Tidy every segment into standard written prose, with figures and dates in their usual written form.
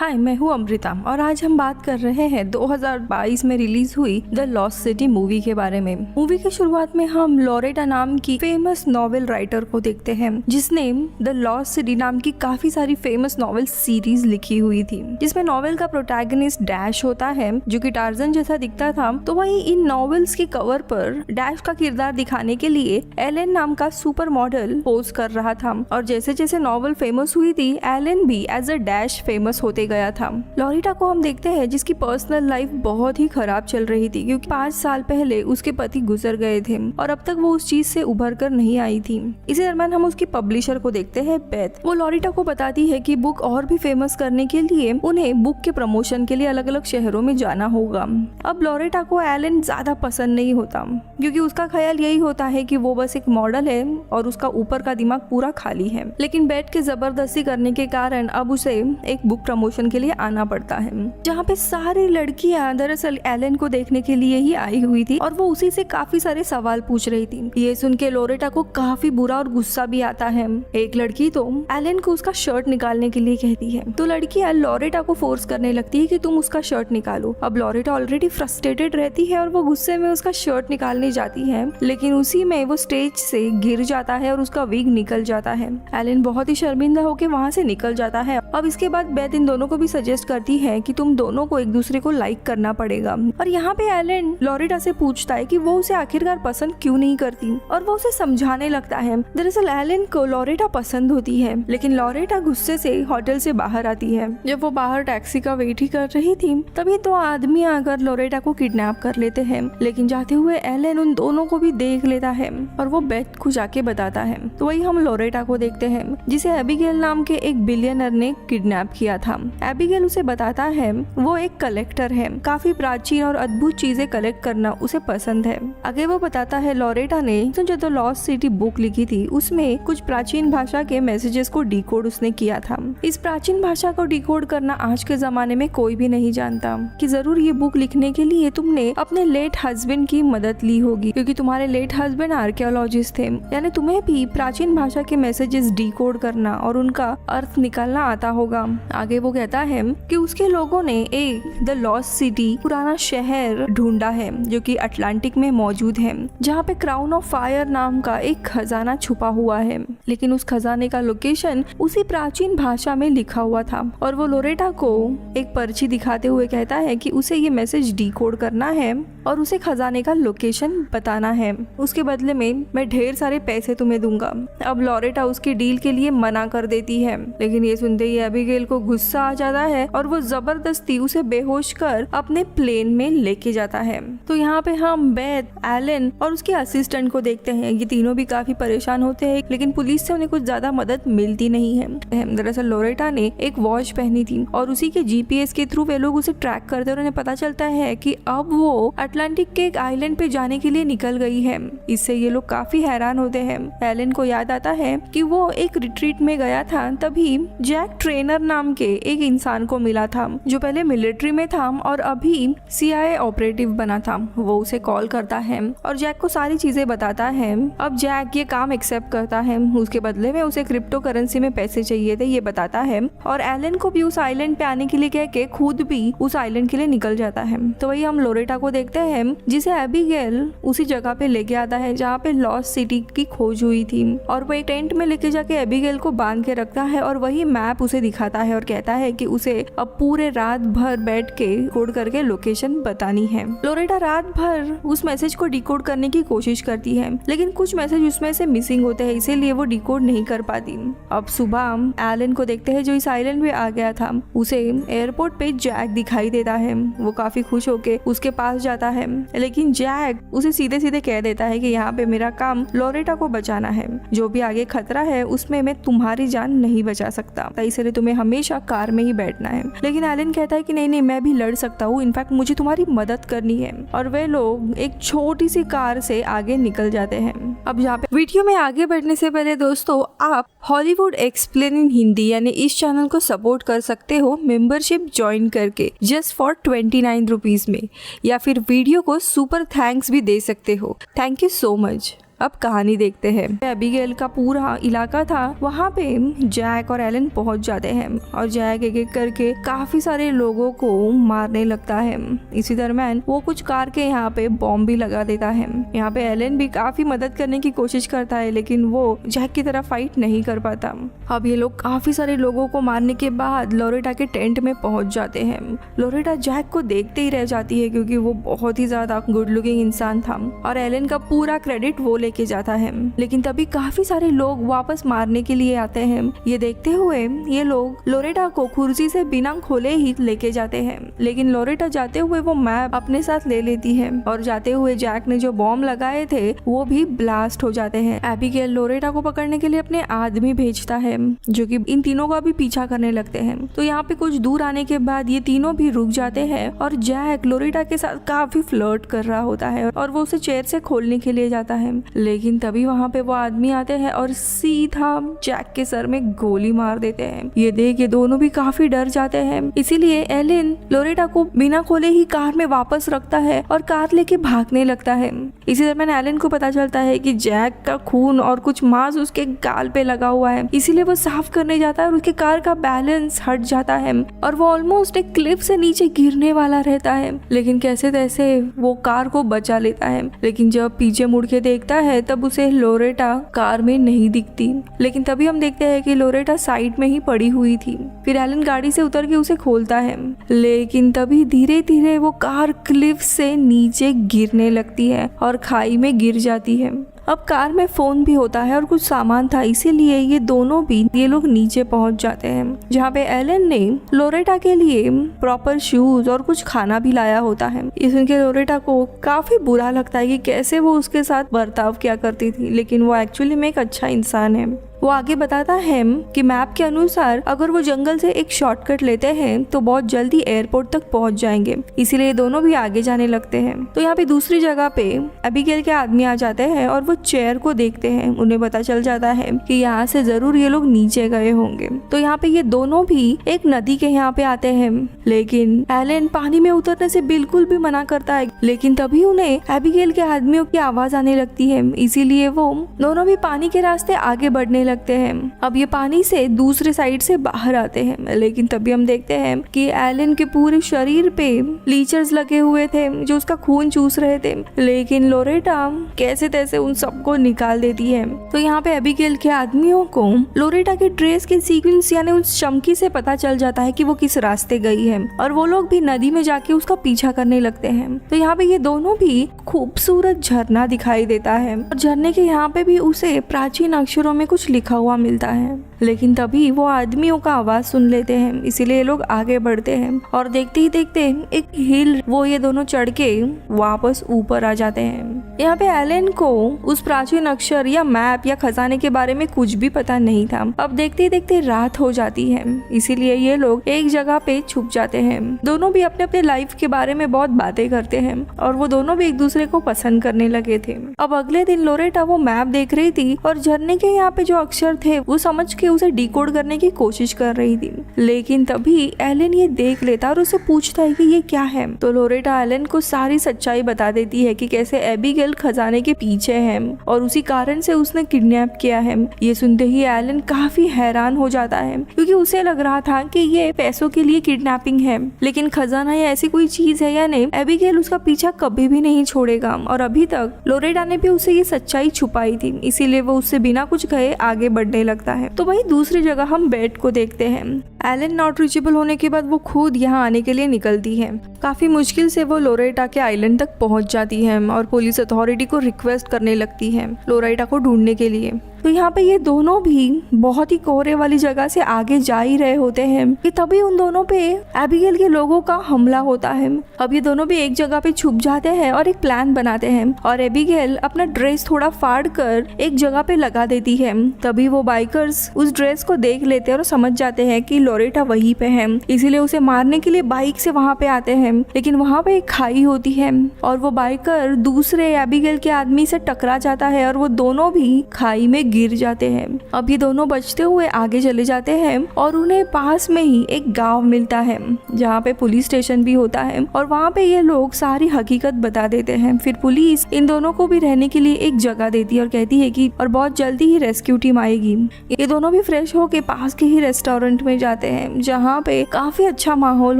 हाय, मैं हूँ अमृता और आज हम बात कर रहे हैं 2022 में रिलीज हुई द लॉस्ट सिटी मूवी के बारे में। मूवी की शुरुआत में हम लोरेटा नाम की फेमस नॉवेल राइटर को देखते हैं जिसने द लॉस्ट सिटी नाम की काफी सारी फेमस नॉवेल सीरीज लिखी हुई थी, जिसमें नॉवेल का प्रोटैगनिस्ट डैश होता है जो कि टार्जन जैसा दिखता था। तो वही इन नॉवेल्स के कवर पर डैश का किरदार दिखाने के लिए एलन नाम का सुपर मॉडल पोज कर रहा था और जैसे जैसे नॉवेल फेमस हुई थी एलन भी एज अ डैश फेमस होते गया था। लोरेटा को हम देखते हैं जिसकी पर्सनल लाइफ बहुत ही खराब चल रही थी क्योंकि 5 साल पहले उसके पति गुजर गए थे और अब तक वो उस चीज से उभर कर नहीं आई थी। इसी दरम्यान हम उसकी पब्लिशर को देखते हैं बेथ। वो लोरेटा को बताती है कि बुक और भी फेमस करने के लिए उन्हें बुक के प्रमोशन के लिए अलग अलग शहरों में जाना होगा। अब लोरेटा को एलन ज्यादा पसंद नहीं होता क्योंकि उसका ख्याल यही होता है कि वो बस एक मॉडल है और उसका ऊपर का दिमाग पूरा खाली है। लेकिन बेथ के जबरदस्ती करने के कारण अब उसे एक बुक प्रमोशन के लिए आना पड़ता है जहाँ पे सारी लड़कियां दरअसल एलन को देखने के लिए ही आई हुई थी और वो उसी से काफी सारे सवाल पूछ रही थी। ये सुन के लोरेटा को काफी बुरा और गुस्सा भी आता है। एक लड़की तो एलन को उसका शर्ट निकालने के लिए कहती है तो लड़कियां लोरेटा को फोर्स करने लगती है कि तुम उसका शर्ट निकालो। अब लोरेटा ऑलरेडी फ्रस्ट्रेटेड रहती है और वो गुस्से में उसका शर्ट निकालने जाती है, लेकिन उसी में वो स्टेज से गिर जाता है और उसका विग निकल जाता है। एलन बहुत ही शर्मिंदा होकर वहाँ से निकल जाता है। अब इसके बाद बेथ इन दोनों को भी सजेस्ट करती है कि तुम दोनों को एक दूसरे को लाइक करना पड़ेगा और यहाँ पे एलन लोरेटा से पूछता है कि वो उसे आखिरकार पसंद क्यों नहीं करती और वो उसे समझाने लगता है। दरअसल एलन को लोरेटा पसंद होती है, लेकिन लोरेटा गुस्से से होटल से बाहर आती है। जब वो बाहर टैक्सी का वेट ही कर रही थी तभी 2 आदमी आकर लोरेटा को किडनैप कर लेते हैं, लेकिन जाते हुए एलन उन दोनों को भी देख लेता है और वो बेथ को जाके बताता है। तो वही हम लोरेटा को देखते हैं जिसे एबिगेल नाम के एक बिलियनर ने किडनैप किया था। एबिगेल उसे बताता है वो एक कलेक्टर है, काफी प्राचीन और अद्भुत चीजें कलेक्ट करना उसे पसंद है। आगे वो बताता है लोरेटा ने जो द लॉस्ट सिटी बुक लिखी थी उसमें कुछ प्राचीन भाषा के मैसेजेस को डिकोड उसने किया था। इस प्राचीन भाषा को डिकोड करना आज के जमाने में कोई भी नहीं जानता कि जरूर ये बुक लिखने के लिए तुमने अपने लेट हस्बैंड की मदद ली होगी क्योंकि तुम्हारे लेट हस्बैंड आर्कियोलॉजिस्ट थे, यानी तुम्हें भी प्राचीन भाषा के मैसेजेस डिकोड करना और उनका अर्थ निकालना आता होगा। आगे वो कहता है कि उसके लोगों ने एक द लॉस्ट सिटी पुराना शहर ढूंढा है जो कि अटलांटिक में मौजूद है, जहाँ पे क्राउन ऑफ फायर नाम का एक खजाना छुपा हुआ है, लेकिन उस खजाने का लोकेशन उसी प्राचीन भाषा में लिखा हुआ था। और वो लोरेटा को एक पर्ची दिखाते हुए कहता है कि उसे ये मैसेज डिकोड करना है और उसे खजाने का लोकेशन बताना है, उसके बदले में मैं ढेर सारे पैसे तुम्हें दूंगा। अब लोरेटा उसकी डील के लिए मना कर देती है, लेकिन ये सुनते ही एबिगेल को गुस्सा आ जाता है और वो जबरदस्ती उसे बेहोश कर अपने प्लेन में लेके जाता है। तो यहाँ पे हम बेथ, एलन और उसके असिस्टेंट को देखते हैं। ये तीनों भी काफी परेशान होते हैं, लेकिन पुलिस से उन्हें कुछ ज्यादा मदद मिलती नहीं है। दरअसल लोरेटा ने एक वॉच पहनी थी और उसी के जीपीएस के थ्रू वे लोग उसे ट्रैक करते और उन्हें पता चलता है कि अब वो अटलांटिक के एक आइलैंड पे जाने के लिए निकल गई है। इससे ये लोग काफी हैरान होते हैं। एलन को याद आता है कि वो एक रिट्रीट में गया था, तभी जैक ट्रेनर नाम के एक इंसान को मिला था जो पहले मिलिट्री में था और अभी CIA ऑपरेटिव बना था। वो उसे कॉल करता है और जैक को सारी चीजें बताता है। अब जैक ये काम एक्सेप्ट करता है, उसके बदले में उसे क्रिप्टो करेंसी में पैसे चाहिए थे ये बताता है और एलन को भी उस आइलैंड पे आने के लिए कह के खुद भी उस आइलैंड के लिए निकल जाता है। तो वही हम लोरेटा को देखते हैं जिसे एबिगेल उसी जगह पे लेके आता है जहाँ पे लॉस्ट सिटी की खोज हुई थी और वो एक टेंट में लेके जाके एबिगेल को बांध के रखता है और वही मैप उसे दिखाता है और कहता है कि उसे अब पूरे रात भर बैठ के कोड करके लोकेशन बतानी है। लोरेटा रात भर उस मैसेज को डिकोड करने की कोशिश करती है, लेकिन कुछ मैसेज उसमें से मिसिंग होते हैं, इसीलिए वो डिकोड नहीं कर पाती। अब सुबह एलन को देखते हैं जो इस आइलैंड पे आ गया था। उसे एयरपोर्ट पे जैक दिखाई देता है। वो काफी खुश होके उसके पास जाता है, लेकिन जैक उसे सीधे सीधे कह देता है कि यहाँ पे मेरा काम लोरेटा को बचाना है, जो भी आगे खतरा है उसमें मैं तुम्हारी जान नहीं बचा सकता, इसलिए तुम्हें हमेशा कार में ही बैठना है। लेकिन एलन कहता है कि नहीं मैं भी लड़ सकता हूँ, इनफैक्ट मुझे तुम्हारी मदद करनी है। और वे लोग एक छोटी सी कार से आगे निकल जाते हैं। अब यहाँ पे वीडियो में आगे बढ़ने से पहले दोस्तों आप हॉलीवुड एक्सप्लेन इन हिंदी यानी इस चैनल को सपोर्ट कर सकते हो मेंबरशिप ज्वाइन करके जस्ट फॉर 29 रुपीज में, या फिर वीडियो को सुपर थैंक्स भी दे सकते हो। Thank you so much. अब कहानी देखते हैं। एबिगेल का पूरा इलाका था, वहाँ पे जैक और एलन पहुँच जाते हैं और जैक एक एक करके काफी सारे लोगों को मारने लगता है। इसी दरम्यान वो कुछ कार के यहाँ पे बॉम्ब भी लगा देता है। यहाँ पे एलन भी काफी मदद करने की कोशिश करता है, लेकिन वो जैक की तरह फाइट नहीं कर पाता। अब ये लोग काफी सारे लोगों को मारने के बाद लोरेटा के टेंट में पहुंच जाते हैं। लोरेटा जैक को देखते ही रह जाती है क्योंकि वो बहुत ही ज्यादा गुड लुकिंग इंसान था और एलन का पूरा क्रेडिट वो लेके जाता है। लेकिन तभी काफी सारे लोग वापस मारने के लिए आते हैं। ये देखते हुए ये लोग लोरेटा को कुर्सी से बिना खोले ही लेके जाते हैं, लेकिन लोरेटा जाते हुए वो मैप अपने साथ ले लेती है और जाते हुए जैक ने जो बॉम्ब लगाए थे वो भी ब्लास्ट हो जाते हैं। एबिगेल लोरेटा को पकड़ने के लिए अपने आदमी भेजता है जो कि इन तीनों का भी पीछा करने लगते हैं। तो यहाँ पे कुछ दूर आने के बाद ये तीनों भी रुक जाते हैं और जैक लोरेटा के साथ काफी फ्लर्ट कर रहा होता है और वो उसे चेयर से खोलने के लिए जाता है, लेकिन तभी वहाँ पे वो आदमी आते हैं और सीधा जैक के सर में गोली मार देते हैं। ये देख ये दोनों भी काफी डर जाते हैं, इसीलिए एलन लोरेटा को बिना खोले ही कार में वापस रखता है और कार लेके भागने लगता है। इसी दरम्यान एलन को पता चलता है कि जैक का खून और कुछ मांस उसके गाल पे लगा हुआ है, इसीलिए वो साफ करने जाता है और उसके कार का बैलेंस हट जाता है और वो ऑलमोस्ट एक क्लिफ से नीचे गिरने वाला रहता है, लेकिन कैसे तैसे वो कार को बचा लेता है। लेकिन जब पीछे मुड़ के देखता है तब उसे लोरेटा कार में नहीं दिखती, लेकिन तभी हम देखते हैं कि लोरेटा साइड में ही पड़ी हुई थी। फिर एलन गाड़ी से उतर के उसे खोलता है, लेकिन तभी धीरे धीरे वो कार क्लिफ से नीचे गिरने लगती है और खाई में गिर जाती है। अब कार में फोन भी होता है और कुछ सामान था, इसीलिए ये लोग नीचे पहुंच जाते हैं, जहाँ पे एलन ने लोरेटा के लिए प्रॉपर शूज और कुछ खाना भी लाया होता है। ये सुन के लोरेटा को काफी बुरा लगता है कि कैसे वो उसके साथ बर्ताव किया करती थी, लेकिन वो एक्चुअली में एक अच्छा इंसान है। वो आगे बताता है कि मैप के अनुसार अगर वो जंगल से एक शॉर्टकट लेते हैं तो बहुत जल्दी एयरपोर्ट तक पहुंच जाएंगे, इसीलिए दोनों भी आगे जाने लगते हैं। तो यहाँ पे दूसरी जगह पे एबिगेल के आदमी आ जाते हैं और वो चेयर को देखते हैं। उन्हें पता चल जाता है कि यहाँ से जरूर ये लोग नीचे गए होंगे। तो यहाँ पे ये दोनों भी एक नदी के यहाँ पे आते हैं, लेकिन एलन पानी में उतरने से बिल्कुल भी मना करता है, लेकिन तभी उन्हें एबिगेल के आदमियों की आवाज आने लगती है, इसीलिए वो दोनों भी पानी के रास्ते आगे बढ़ने लगते हैं। अब ये पानी से दूसरे साइड से बाहर आते हैं, लेकिन तभी हम देखते हैं कि एलन के पूरे शरीर पे लीचर्स लगे हुए थे जो उसका खून चूस रहे थे, लेकिन लोरेटा कैसे तैसे उन सबको निकाल देती है। तो यहाँ पे एबिगेल के आदमियों को लोरेटा के ड्रेस के सीक्वेंस यानी उस चमकी से पता चल जाता है कि वो किस रास्ते गई है और वो लोग भी नदी में जाके उसका पीछा करने लगते हैं। तो यहाँ पे ये दोनों भी खूबसूरत झरना दिखाई देता है और झरने के यहाँ पे भी उसे प्राचीन अक्षरों में कुछ लिखा हुआ मिलता है, लेकिन तभी वो आदमियों का आवाज सुन लेते हैं, इसीलिए ये लोग आगे बढ़ते हैं और देखते ही देखते एक हिल वो ये दोनों चढ़ के वापस ऊपर आ जाते हैं। यहाँ पे एलन को उस प्राचीन अक्षर या मैप या खजाने के बारे में कुछ भी पता नहीं था। अब देखते ही देखते रात हो जाती है, इसीलिए ये लोग एक जगह पे छुप जाते हैं। दोनों भी अपने अपने लाइफ के बारे में बहुत बातें करते हैं और वो दोनों भी एक दूसरे को पसंद करने लगे थे। अब अगले दिन लोरेटा वो मैप देख रही थी और झरने के यहाँ पे जो अक्षर थे वो समझ के उसे डिकोड करने की कोशिश कर रही थी, लेकिन तभी एलन ये देख लेता और उसे पूछता है कि ये क्या है। तो लोरेटा एलन को सारी सच्चाई बता देती है कि कैसे एबिगेल खजाने के पीछे है और उसी कारण से उसने किडनैप किया है। ये सुनते ही एलन काफी हैरान हो जाता है क्योंकि उसे लग रहा था कि ये पैसों के लिए किडनैपिंग है, लेकिन खजाना या ऐसी कोई चीज है या नहीं, एबिगेल उसका पीछा कभी भी नहीं छोड़ेगा और अभी तक लोरेटा ने भी उसे ये सच्चाई छुपाई थी, इसीलिए वो उससे बिना कुछ कहे आगे बढ़ने लगता है। तो वही दूसरी जगह हम बेट को देखते हैं। एलन नॉट रीचेबल होने के बाद वो खुद यहाँ आने के लिए निकलती है। काफी मुश्किल से वो लोरेटा के आइलैंड तक पहुंच जाती है और पुलिस अथॉरिटी को रिक्वेस्ट करने लगती है लोरेटा को ढूंढने के लिए। तो यहाँ पे ये दोनों भी बहुत ही कोहरे वाली जगह से आगे जा ही रहे होते हैं कि तभी उन दोनों पे एबिगेल के लोगों का हमला होता है। अब ये दोनों भी एक जगह पे छुप जाते हैं और एक प्लान बनाते हैं और एबिगेल अपना ड्रेस थोड़ा फाड़ कर एक जगह पे लगा देती है। तभी वो बाइकर्स उस ड्रेस को देख लेते हैं और समझ जाते हैं कि लोरेटा वहीं पे है, इसीलिए उसे मारने के लिए बाइक से वहाँ पे आते हैं, लेकिन वहाँ पे एक खाई होती है और वो बाइकर दूसरे एबिगेल के आदमी से टकरा जाता है और वो दोनों भी खाई में गिर जाते हैं। अब ये दोनों बचते हुए आगे चले जाते हैं और उन्हें पास में ही एक गांव मिलता है जहाँ पे पुलिस स्टेशन भी होता है और वहाँ पे ये लोग सारी हकीकत बता देते हैं। फिर पुलिस इन दोनों को भी रहने के लिए एक जगह देती है और कहती है कि और बहुत जल्दी ही रेस्क्यू टीम आएगी। ये दोनों भी फ्रेश होके पास के ही रेस्टोरेंट में जाते हैं जहाँ पे काफी अच्छा माहौल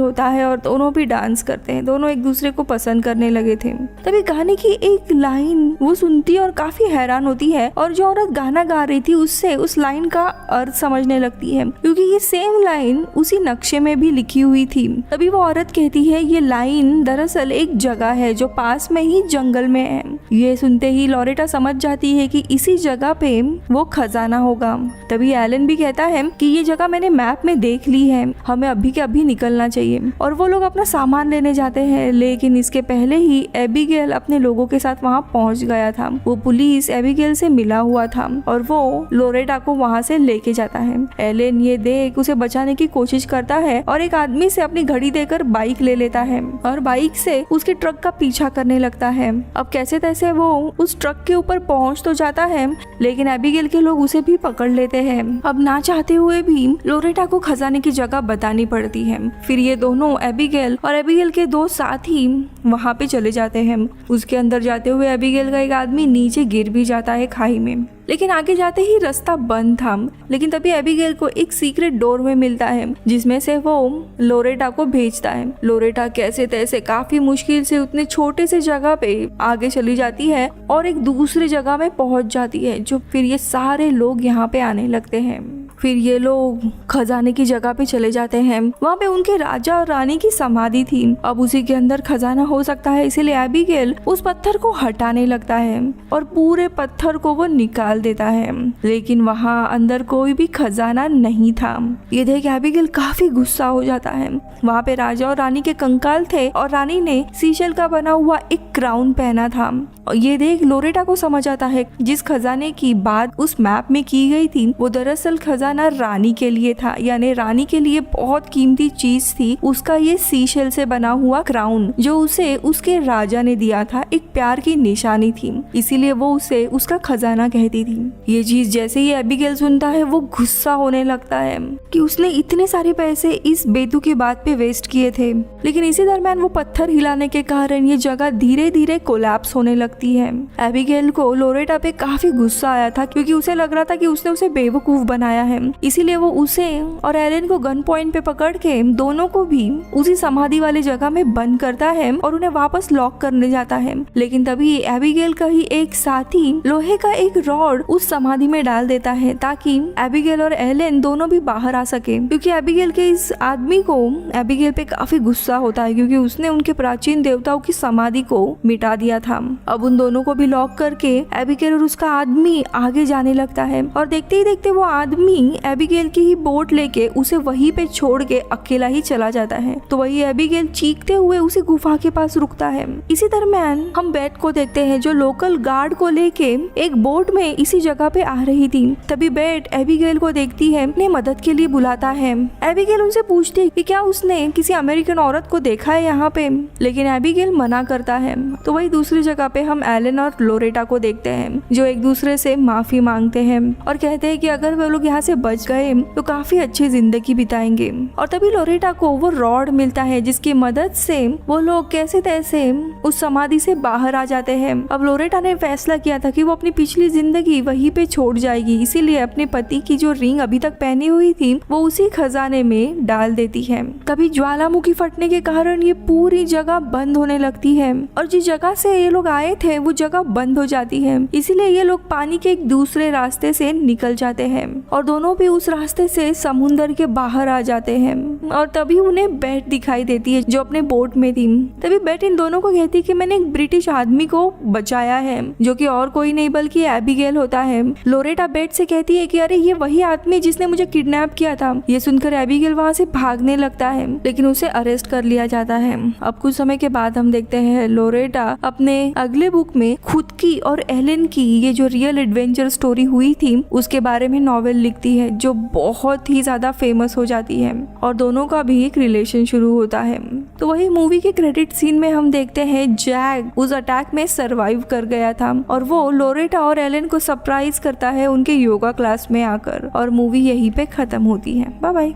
होता है और दोनों भी डांस करते हैं। दोनों एक दूसरे को पसंद करने लगे थे। तभी गाने की एक लाइन वो सुनती है और काफी हैरान होती है और जो औरत गाना गा रही थी उससे उस लाइन का अर्थ समझने लगती है क्योंकि ये सेम लाइन उसी नक्शे में भी लिखी हुई थी। तभी वो औरत कहती है ये लाइन दरअसल एक जगह है जो पास में ही जंगल में है। ये सुनते ही लोरेटा समझ जाती है कि इसी जगह पे वो खजाना होगा। तभी एलन भी कहता है कि ये जगह मैंने मैप में देख ली है, हमें अभी के अभी निकलना चाहिए। और वो लोग अपना सामान लेने जाते हैं लेकिन इसके पहले ही एबिगेल अपने लोगों के साथ वहाँ पहुँच गया था। वो पुलिस एबिगेल से मिला हुआ था और वो लोरेटा को वहाँ से लेके जाता है। एलन ये देख उसे बचाने की कोशिश करता है और एक आदमी से अपनी घड़ी देकर बाइक ले लेता है और बाइक से उसके ट्रक का पीछा करने लगता है। अब कैसे तैसे वो उस ट्रक के ऊपर पहुंच तो जाता है लेकिन एबिगेल के लोग उसे भी पकड़ लेते हैं। अब ना चाहते हुए भी लोरेटा को खजाने की जगह बतानी पड़ती है। फिर ये दोनों एबिगेल और एबिगेल के दो साथी वहाँ पे चले जाते हैं। उसके अंदर जाते हुए एबिगेल का एक आदमी नीचे गिर भी जाता है खाई में, लेकिन आगे जाते ही रास्ता बंद था। लेकिन तभी एबिगेल को एक सीक्रेट डोरवे मिलता है जिसमें से वो लोरेटा को भेजता है। लोरेटा कैसे तैसे काफी मुश्किल से उतने छोटे से जगह पे आगे चली जाती है और एक दूसरे जगह में पहुंच जाती है जो फिर ये सारे लोग यहाँ पे आने लगते हैं। फिर ये लोग खजाने की जगह पे चले जाते हैं। वहाँ पे उनके राजा और रानी की समाधि थी। अब उसी के अंदर खजाना हो सकता है इसीलिए एबिगेल उस पत्थर को हटाने लगता है और पूरे पत्थर को वो निकाल देता है, लेकिन वहाँ अंदर कोई भी खजाना नहीं था। ये देख एबिगेल काफी गुस्सा हो जाता है। वहाँ पे राजा और रानी के कंकाल थे और रानी ने सीशल का बना हुआ एक क्राउन पहना था। और ये देख लोरेटा को समझ आता है जिस खजाने की बात उस मैप में की गई थी वो दरअसल खजाना रानी के लिए था, यानी रानी के लिए बहुत कीमती चीज थी उसका ये सीशल से बना हुआ क्राउन जो उसे उसके राजा ने दिया था, एक प्यार की निशानी थी, इसीलिए वो उसे उसका खजाना कहती थी। ये चीज जैसे ही एबिगेल सुनता है वो गुस्सा होने लगता है कि उसने इतने सारे पैसे इस बेतुकी बात पे वेस्ट किए थे। लेकिन इसी दरम्यान वो पत्थर हिलाने के कारण ये जगह धीरे धीरे कोलैप्स होने लगती है। एबिगेल को लोरेटा पे काफी गुस्सा आया था क्योंकि उसे लग रहा था कि उसने उसे बेवकूफ बनाया है, इसीलिए वो उसे और एलन को गन पॉइंट पे पकड़ के दोनों को भी उसी समाधि वाली जगह में बंद करता है और उन्हें वापस लॉक करने जाता है। लेकिन तभी एबिगेल का ही एक साथी लोहे का एक रॉड उस समाधि में डाल देता है ताकि एबिगेल और एलन दोनों भी बाहर आ सके, क्योंकि एबिगेल के इस आदमी को एबिगेल पे काफी गुस्सा होता है क्योंकि उसने उनके प्राचीन देवताओं की समाधि को मिटा दिया था। अब उन दोनों को भी लॉक करके एबिगेल और उसका आदमी आगे जाने लगता है और देखते ही देखते वो आदमी एबिगेल की ही बोट लेके उसे वहीं पे छोड़ के अकेला ही चला जाता है। तो वही एबिगेल चीखते हुए उसी गुफा के पास रुकता है। इसी दरम्यान हम बेट को देखते हैं जो लोकल गार्ड को लेके एक बोट में इसी जगह पे आ रही थी। तभी बेट एबिगेल को देखती है, उन्हें मदद के लिए बुलाता है। एबिगेल उनसे पूछती है कि क्या उसने किसी अमेरिकन औरत को देखा है यहाँ पे, लेकिन एबिगेल मना करता है। तो वही दूसरी जगह पे हम एलन और लोरेटा को देखते हैं जो एक दूसरे से माफी मांगते हैं और कहते हैं कि अगर वो लोग यहाँ से बच गए तो काफी अच्छी जिंदगी बिताएंगे। और तभी लोरेटा को वो रॉड मिलता है जिसकी मदद से वो लोग कैसे तैसे उस समाधि से बाहर आ जाते हैं। अब लोरेटा ने फैसला किया था कि वो अपनी पिछली जिंदगी वहीं पे छोड़ जाएगी, इसीलिए अपने पति की जो रिंग अभी तक पहनी हुई थी वो उसी खजाने में डाल देती है। तभी ज्वालामुखी फटने के कारण ये पूरी जगह बंद होने लगती है और जिस जगह से ये लोग आए थे वो जगह बंद हो जाती है, इसीलिए ये लोग पानी के एक दूसरे रास्ते से निकल जाते हैं और दोनों भी उस रास्ते से समुंदर के बाहर आ जाते हैं। और तभी उन्हें बेट दिखाई देती है जो अपने बोट में थी। तभी बेट इन दोनों को कहती है कि मैंने एक ब्रिटिश आदमी को बचाया है जो कि और कोई नहीं बल्कि एबिगेल होता है। लोरेटा बेट से कहती है कि अरे ये वही आदमी जिसने मुझे किडनैप किया था। ये सुनकर एबिगेल वहाँ से भागने लगता है लेकिन उसे अरेस्ट कर लिया जाता है। अब कुछ समय के बाद हम देखते हैं लोरेटा अपने अगले बुक में खुद की और एलन की ये जो रियल एडवेंचर स्टोरी हुई थी उसके बारे में नॉवेल लिखती है जो बहुत ही ज्यादा फेमस हो जाती है और दोनों का भी एक रिलेशन शुरू होता है। तो वही मूवी के क्रेडिट सीन में हम देखते हैं जैक उस अटैक में सरवाइव कर गया था और वो लोरेटा और एलन को सरप्राइज करता है उनके योगा क्लास में आकर, और मूवी यहीं पे खत्म होती है। Bye bye.